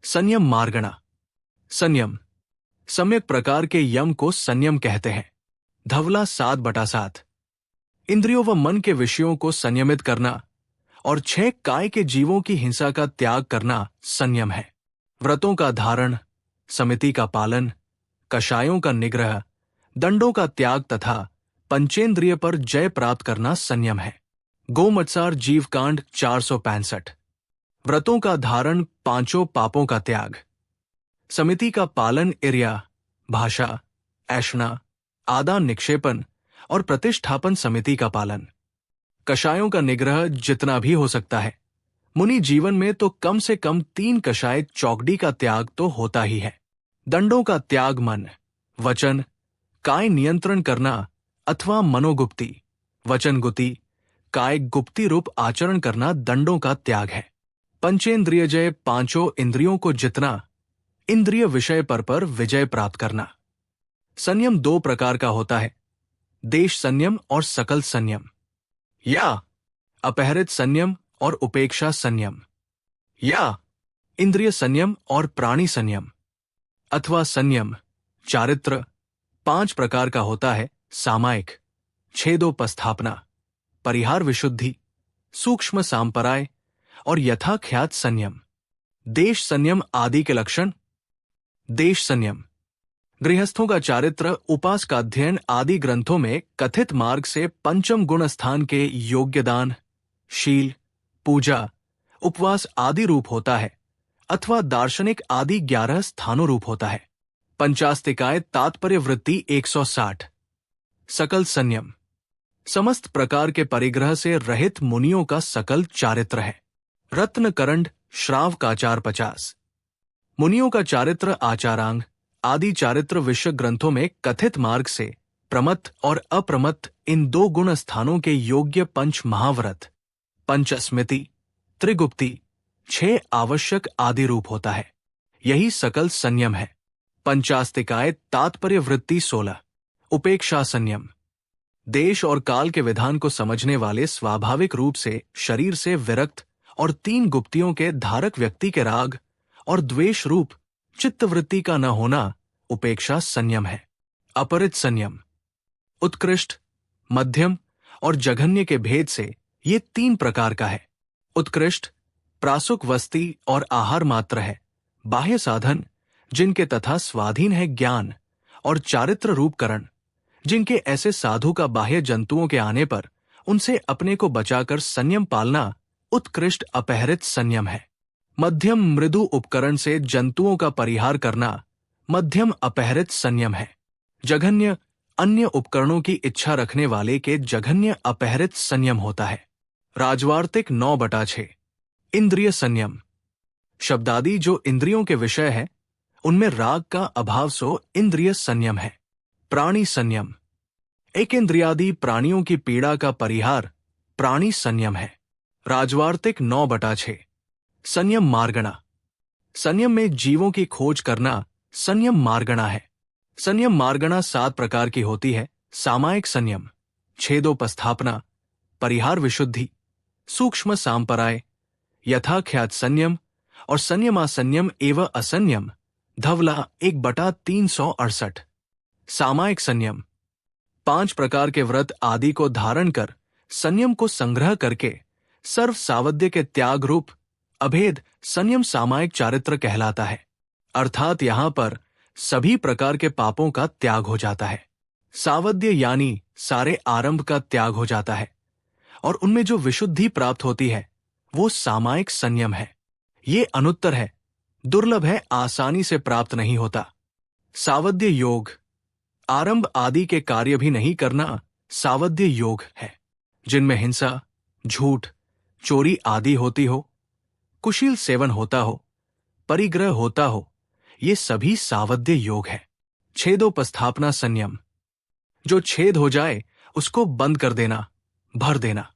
संयम मार्गणा। संयम सम्यक प्रकार के यम को संयम कहते हैं। धवला 7/7। इंद्रियों व मन के विषयों को संयमित करना और 6 काय के जीवों की हिंसा का त्याग करना संयम है। व्रतों का धारण, समिति का पालन, कषायों का निग्रह, दंडों का त्याग तथा पंचेंद्रिय पर जय प्राप्त करना संयम है। गोमत्सार जीवकांड 465। व्रतों का धारण, 5 पापों का त्याग, समिति का पालन, इर्या, भाषा, ऐषणा, आदान निक्षेपन और प्रतिष्ठापन समिति का पालन, कषायों का निग्रह जितना भी हो सकता है। मुनि जीवन में तो कम से कम 3 कषाय चौकड़ी का त्याग तो होता ही है। दंडों का त्याग, मन, वचन, काय नियंत्रण करना अथवा मनोगुप्ति, वचन गुप्ति, काय गुप्ति रूप आचरण करना दंडों का त्याग है। पंचेंद्रिय जय, 5 इंद्रियों को जितना, इंद्रिय विषय पर विजय प्राप्त करना। संयम 2 प्रकार का होता है, देश संयम और सकल संयम, या अपहरित संयम और उपेक्षा संयम, या इंद्रिय संयम और प्राणी संयम, अथवा संयम चारित्र 5 प्रकार का होता है, सामायिक, छेदोपस्थापना, परिहार विशुद्धि, सूक्ष्म सांपराय और यथाख्यात संयम। देश संयम आदि के लक्षण। देश संयम गृहस्थों का चारित्र, उपास का अध्ययन आदि ग्रंथों में कथित मार्ग से 5 गुण स्थान के योग्य दान, शील, पूजा, उपवास आदि रूप होता है, अथवा दार्शनिक आदि 11 स्थानों रूप होता है। पंचास्तिकाय तात्पर्य वृत्ति 160। सकल संयम समस्त प्रकार के परिग्रह से रहित मुनियों का सकल चारित्र है। रत्नकरंड श्राव काचार 50। मुनियों का चारित्र, आचारांग आदि चारित्र विषय ग्रंथों में कथित मार्ग से प्रमत्त और अप्रमत्त इन 2 गुण स्थानों के योग्य 5 महाव्रत, पंचस्मृति, त्रिगुप्ति, 6 आवश्यक आदि रूप होता है। यही सकल संयम है। पंचास्तिकाय तात्पर्य वृत्ति 16। उपेक्षा संयम देश और काल के विधान को समझने वाले स्वाभाविक रूप से शरीर से विरक्त और 3 गुप्तियों के धारक व्यक्ति के राग और द्वेष रूप चित्तवृत्ति का न होना उपेक्षा संयम है। अपरित संयम उत्कृष्ट, मध्यम और जघन्य के भेद से ये 3 प्रकार का है। उत्कृष्ट प्रासुक वस्ती और आहार मात्र है, बाह्य साधन जिनके तथा स्वाधीन है ज्ञान और चारित्र रूपकरण, जिनके ऐसे साधु का बाह्य जंतुओं के आने पर उनसे अपने को बचाकर संयम पालना उत्कृष्ट अपहरित संयम है। मध्यम मृदु उपकरण से जंतुओं का परिहार करना मध्यम अपहरित संयम है। जघन्य अन्य उपकरणों की इच्छा रखने वाले के जघन्य अपहरित संयम होता है। राजवार्तिक 9/6। इंद्रिय संयम शब्दादि जो इंद्रियों के विषय है उनमें राग का अभाव सो इंद्रिय संयम है। प्राणी संयम एक इंद्रियादि प्राणियों की पीड़ा का परिहार प्राणी संयम है। राजवार्तिक 9/6। संयम मार्गणा संयम में जीवों की खोज करना संयम मार्गणा है। संयम मार्गणा 7 प्रकार की होती है। सामायिक संयम, छेदोपस्थापना, परिहार विशुद्धि, सूक्ष्म सांपराय, यथाख्यात संयम और संयमासंयम एवं असंयम। धवला 1/368। सामायिक संयम 5 प्रकार के व्रत आदि को धारण कर संयम को संग्रह करके सर्व सावध्य के त्याग रूप अभेद संयम सामायिक चारित्र कहलाता है। अर्थात यहाँ पर सभी प्रकार के पापों का त्याग हो जाता है। सावध्य यानी सारे आरंभ का त्याग हो जाता है और उनमें जो विशुद्धि प्राप्त होती है वो सामायिक संयम है। ये अनुत्तर है, दुर्लभ है, आसानी से प्राप्त नहीं होता। सावध्य योग आरंभ आदि के कार्य भी नहीं करना सावध्य योग है। जिनमें हिंसा, झूठ, चोरी आदि होती हो, कुशील सेवन होता हो, परिग्रह होता हो, ये सभी सावध्य योग है। छेदोपस्थापना संयम जो छेद हो जाए उसको बंद कर देना, भर देना।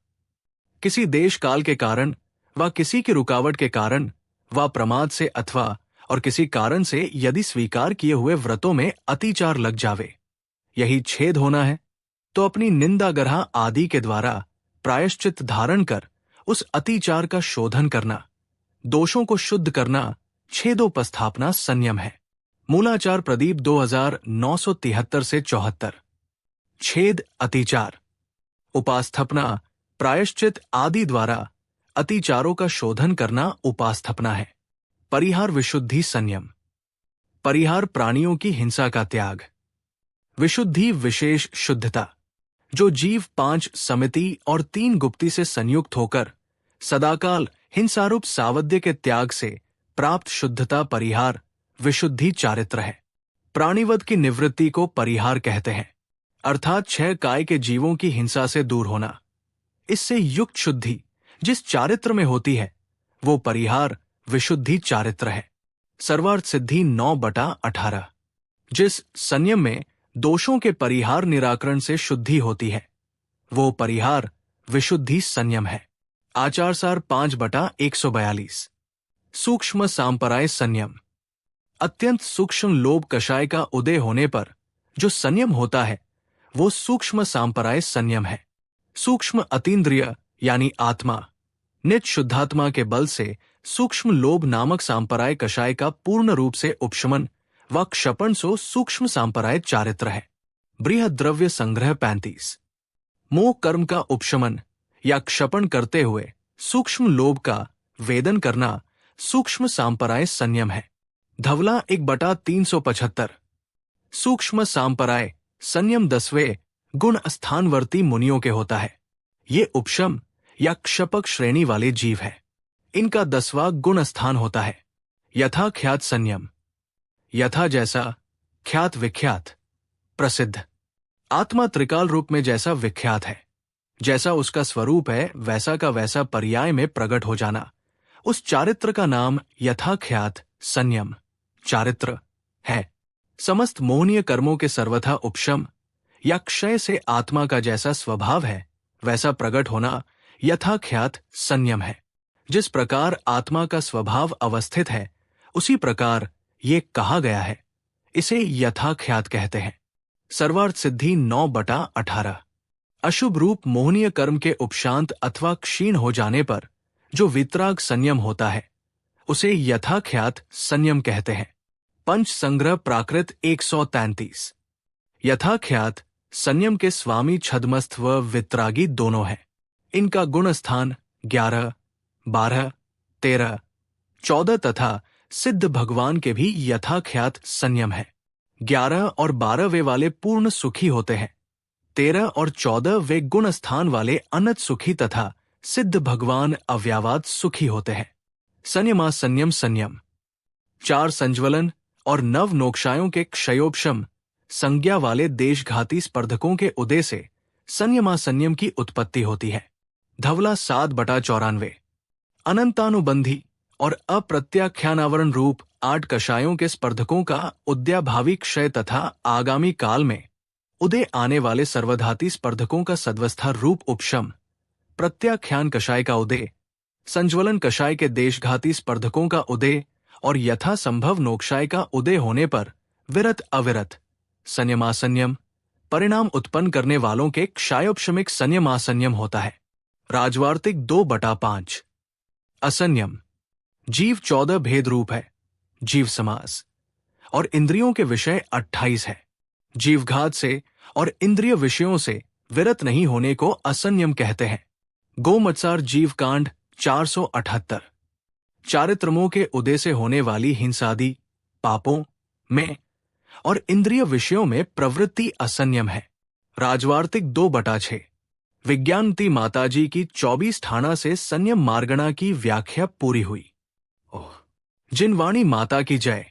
किसी देश काल के कारण व किसी की रुकावट के कारण व प्रमाद से अथवा और किसी कारण से यदि स्वीकार किए हुए व्रतों में अतिचार लग जावे, यही छेद होना है, तो अपनी निंदा ग्रह आदि के द्वारा प्रायश्चित धारण कर उस अतिचार का शोधन करना, दोषों को शुद्ध करना छेदोपस्थापना संयम है। मूलाचार प्रदीप 2973 से 74। छेद अतिचार, उपास्थपना, प्रायश्चित आदि द्वारा अतिचारों का शोधन करना उपास्थपना है। परिहार विशुद्धि संयम, परिहार प्राणियों की हिंसा का त्याग। विशुद्धि विशेष शुद्धता, जो जीव 5 समिति और 3 गुप्ति से संयुक्त होकर सदाकाल हिंसारूप सावध्य के त्याग से प्राप्त शुद्धता परिहार विशुद्धि चारित्र है। प्राणिवध की निवृत्ति को परिहार कहते हैं, अर्थात 6 काय के जीवों की हिंसा से दूर होना। इससे युक्त शुद्धि जिस चारित्र में होती है वो परिहार विशुद्धि चारित्र है। सर्वार्थ सिद्धि 9/18। जिस संयम में दोषों के परिहार निराकरण से शुद्धि होती है वो परिहार विशुद्धि संयम है। आचारसार 5/142। सूक्ष्म सांपराय संयम, अत्यंत सूक्ष्म लोभ कषाय का उदय होने पर जो संयम होता है वो सूक्ष्म सांपराय संयम है। सूक्ष्म अतीन्द्रिय यानी आत्मा निज शुद्धात्मा के बल से सूक्ष्म लोभ नामक सांपराय कषाय का पूर्ण रूप से उपशमन व क्षपण सो सूक्ष्म सांपराय चारित्र है। बृहद द्रव्य संग्रह 35। मोह कर्म का उपशमन या क्षपण करते हुए सूक्ष्म लोभ का वेदन करना सूक्ष्म सांपराय संयम है। धवला 1/375। सूक्ष्म सांपराय संयम 10वें गुण स्थानवर्ती मुनियों के होता है। ये उपशम या क्षपक श्रेणी वाले जीव है। इनका 10वां गुण स्थान होता है यथा ख्यात संयम, यथा जैसा, ख्यात विख्यात, प्रसिद्ध। आत्मा त्रिकाल रूप में जैसा विख्यात है, जैसा उसका स्वरूप है वैसा का वैसा पर्याय में प्रकट हो जाना, उस चारित्र का नाम यथाख्यात संयम चारित्र है। समस्त मोहनीय कर्मों के सर्वथा उपशम या क्षय से आत्मा का जैसा स्वभाव है वैसा प्रकट होना यथाख्यात संयम है। जिस प्रकार आत्मा का स्वभाव अवस्थित है उसी प्रकार ये कहा गया है, इसे यथाख्यात कहते हैं। सर्वार्थ सिद्धि 9/18। अशुभ रूप मोहनीय कर्म के उपशांत अथवा क्षीण हो जाने पर जो वितराग संयम होता है उसे यथाख्यात संयम कहते हैं। पंच संग्रह प्राकृत 133। यथाख्यात संयम के स्वामी छद्मस्थ व वितरागी दोनों हैं। इनका गुण स्थान 11, 12, 13, 14 तथा सिद्ध भगवान के भी यथाख्यात संयम है। 11 और 12 वे वाले पूर्ण सुखी होते हैं। 13 और 14 वे गुण स्थान वाले अनंत सुखी तथा सिद्ध भगवान अव्यावाद सुखी होते हैं। संयमा संयम संयम 4 संज्वलन और नव नोक्षायों के क्षयोपशम संज्ञा वाले देशघाती स्पर्धकों के उदय से संयमा संयम की उत्पत्ति होती है। धवला 7/94। अनंतानुबंधी और अप्रत्याख्यानावरण रूप 8 कषायों के स्पर्धकों का उद्याभावी क्षय तथा आगामी काल में उदय आने वाले सर्वधाती स्पर्धकों का सद्वस्था रूप उपशम, प्रत्याख्यान कषाय का उदय, संज्वलन कषाय के देशघाती स्पर्धकों का उदय और यथा संभव नोक्षाय का उदय होने पर विरत अविरत संयमासंयम परिणाम उत्पन्न करने वालों के क्षयोपशमिक संयमासंयम होता है। राजवार्तिक 2/5। असंयम जीव 14 भेद रूप है। जीव समास और इंद्रियों के विषय 28 है। जीवघात से और इंद्रिय विषयों से विरत नहीं होने को असंयम कहते हैं। गोमत्सार जीवकांड 478। चारित्रमों के उदय से होने वाली हिंसादि पापों में और इंद्रिय विषयों में प्रवृत्ति असंयम है। राजवार्तिक 2/6। विज्ञानती माताजी की 24 ठाणा से संयम मार्गणा की व्याख्या पूरी हुई। जिन वाणी माता की जय।